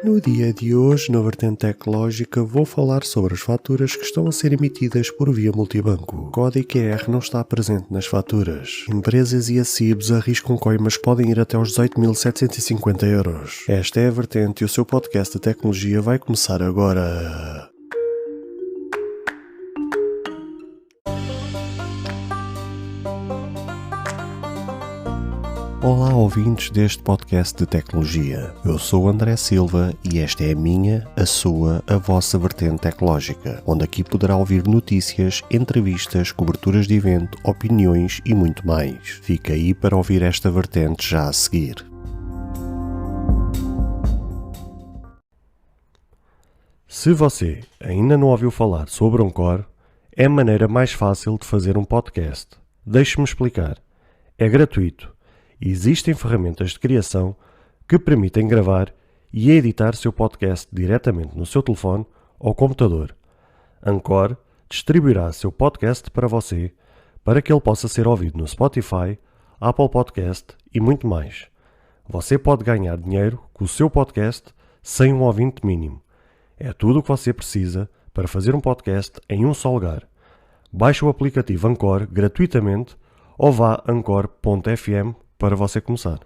No dia de hoje, na vertente tecnológica, vou falar sobre as faturas que estão a ser emitidas por via multibanco. O código QR não está presente nas faturas. Empresas e ACIBs arriscam coimas que podem ir até aos 18.750 €. Esta é a vertente e o seu podcast de tecnologia vai começar agora. Olá, ouvintes deste podcast de tecnologia. Eu sou o André Silva e esta é a sua, a vossa vertente tecnológica, onde aqui poderá ouvir notícias, entrevistas, coberturas de evento, opiniões e muito mais. Fica aí para ouvir esta vertente já a seguir. Se você ainda não ouviu falar sobre Anchor, é a maneira mais fácil de fazer um podcast. Deixe-me explicar. É gratuito. Existem ferramentas de criação que permitem gravar e editar seu podcast diretamente no seu telefone ou computador. Anchor distribuirá seu podcast para você, para que ele possa ser ouvido no Spotify, Apple Podcast e muito mais. Você pode ganhar dinheiro com o seu podcast sem um ouvinte mínimo. É tudo o que você precisa para fazer um podcast em um só lugar. Baixe o aplicativo Anchor gratuitamente ou vá a anchor.fm para você começar.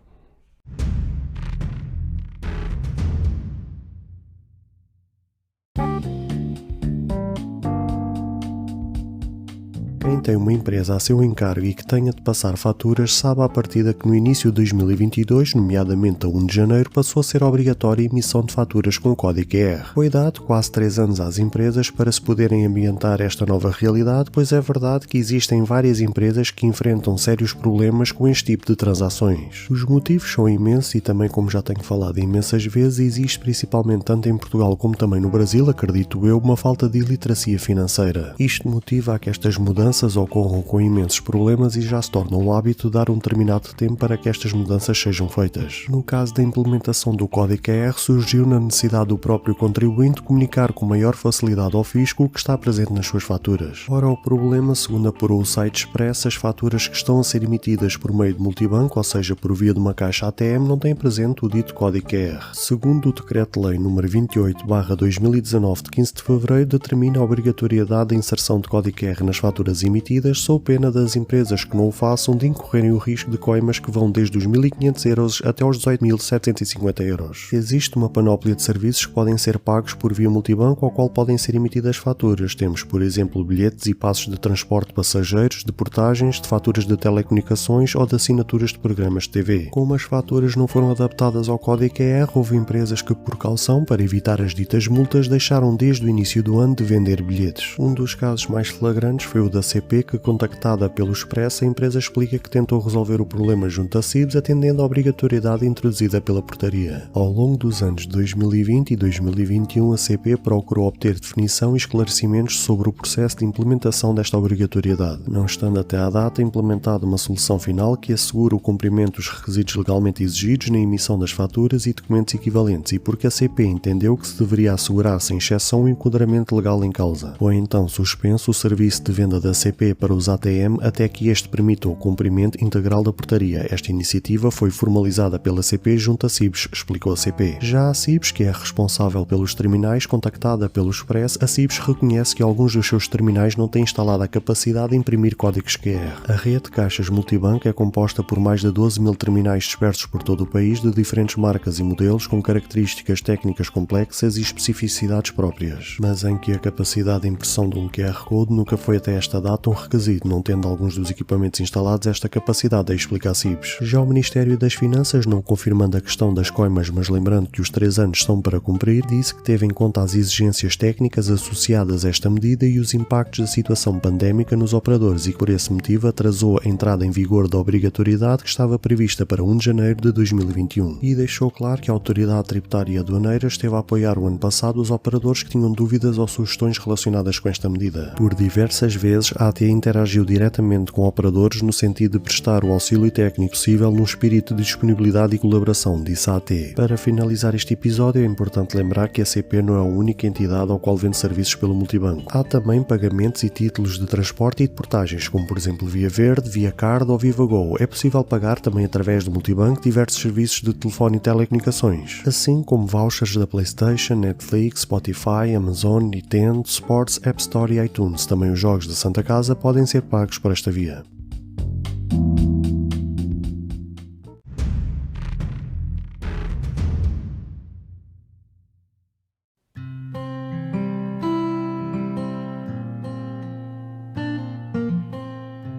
Quem tem uma empresa a seu encargo e que tenha de passar faturas sabe à partida que no início de 2022, nomeadamente a 1 de janeiro, passou a ser obrigatória a emissão de faturas com código QR. Foi dado quase 3 anos às empresas para se poderem ambientar esta nova realidade, pois é verdade que existem várias empresas que enfrentam sérios problemas com este tipo de transações. Os motivos são imensos e também, como já tenho falado imensas vezes, existe principalmente tanto em Portugal como também no Brasil, acredito eu, uma falta de iliteracia financeira. Isto motiva a que estas mudanças ocorram com imensos problemas e já se torna um hábito dar um determinado tempo para que estas mudanças sejam feitas. No caso da implementação do código QR, surgiu na necessidade do próprio contribuinte comunicar com maior facilidade ao fisco o que está presente nas suas faturas. Ora, o problema, segundo apurou o site Express, as faturas que estão a ser emitidas por meio de multibanco, ou seja, por via de uma caixa ATM, não têm presente o dito código QR. Segundo o Decreto-Lei nº 28/2019 de 15 de fevereiro, determina a obrigatoriedade da inserção de código QR nas faturas emitidas, sob pena das empresas que não o façam de incorrerem o risco de coimas que vão desde os 1.500 € até aos 18.750 €. Existe uma panóplia de serviços que podem ser pagos por via multibanco ao qual podem ser emitidas faturas. Temos, por exemplo, bilhetes e passos de transporte de passageiros, de portagens, de faturas de telecomunicações ou de assinaturas de programas de TV. Como as faturas não foram adaptadas ao código QR, houve empresas que, por caução, para evitar as ditas multas, deixaram desde o início do ano de vender bilhetes. Um dos casos mais flagrantes foi o da CP, que, contactada pelo Expresso, a empresa explica que tentou resolver o problema junto a CIBs, atendendo à obrigatoriedade introduzida pela portaria. Ao longo dos anos de 2020 e 2021, a CP procurou obter definição e esclarecimentos sobre o processo de implementação desta obrigatoriedade, não estando até à data implementada uma solução final que assegura o cumprimento dos requisitos legalmente exigidos na emissão das faturas e documentos equivalentes, e porque a CP entendeu que se deveria assegurar sem exceção o enquadramento legal em causa. Foi então suspenso o serviço de venda da CP para os ATM até que este permita o cumprimento integral da portaria. Esta iniciativa foi formalizada pela CP junto a CIBs, explicou a CP. Já a CIBs, que é responsável pelos terminais, contactada pelo Express, a CIBs reconhece que alguns dos seus terminais não têm instalada a capacidade de imprimir códigos QR. A rede de caixas multibanco é composta por mais de 12.000 terminais dispersos por todo o país, de diferentes marcas e modelos, com características técnicas complexas e especificidades próprias, mas em que a capacidade de impressão de um QR Code nunca foi até esta data um requisito, não tendo alguns dos equipamentos instalados esta capacidade, explica a CIBs. Já o Ministério das Finanças, não confirmando a questão das coimas, mas lembrando que os 3 anos são para cumprir, disse que teve em conta as exigências técnicas associadas a esta medida e os impactos da situação pandémica nos operadores e que por esse motivo atrasou a entrada em vigor da obrigatoriedade que estava prevista para 1 de janeiro de 2021. E deixou claro que a Autoridade Tributária e Aduaneira esteve a apoiar o ano passado os operadores que tinham dúvidas ou sugestões relacionadas com esta medida. Por diversas vezes, a SATE interagiu diretamente com operadores no sentido de prestar o auxílio técnico possível num espírito de disponibilidade e colaboração, disse a AT. Para finalizar este episódio, é importante lembrar que a CP não é a única entidade ao qual vende serviços pelo multibanco. Há também pagamentos e títulos de transporte e de portagens, como por exemplo Via Verde, Via Card ou Vivago. É possível pagar também através do multibanco diversos serviços de telefone e telecomunicações, assim como vouchers da PlayStation, Netflix, Spotify, Amazon, Nintendo, Sports, App Store e iTunes. Também os jogos da Santa Casa podem ser pagos por esta via.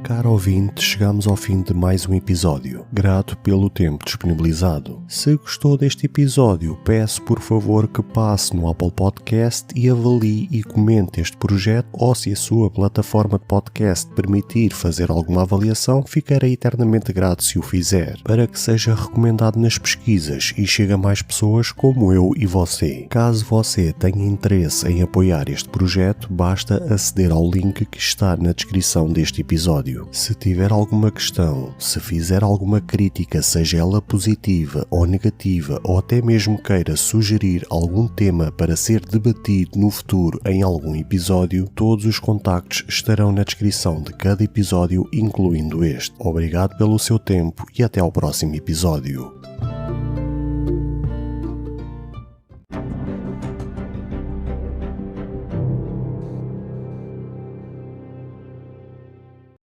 Caro ouvinte, chegamos ao fim de mais um episódio. Grato pelo tempo disponibilizado. Se gostou deste episódio, peço por favor que passe no Apple Podcast e avalie e comente este projeto, ou se a sua plataforma de podcast permitir fazer alguma avaliação, ficarei eternamente grato se o fizer, para que seja recomendado nas pesquisas e chegue a mais pessoas como eu e você. Caso você tenha interesse em apoiar este projeto, basta aceder ao link que está na descrição deste episódio. Se tiver alguma questão, se fizer alguma crítica, seja ela positiva ou negativa, ou até mesmo queira sugerir algum tema para ser debatido no futuro em algum episódio, todos os contactos estarão na descrição de cada episódio, incluindo este. Obrigado pelo seu tempo e até ao próximo episódio.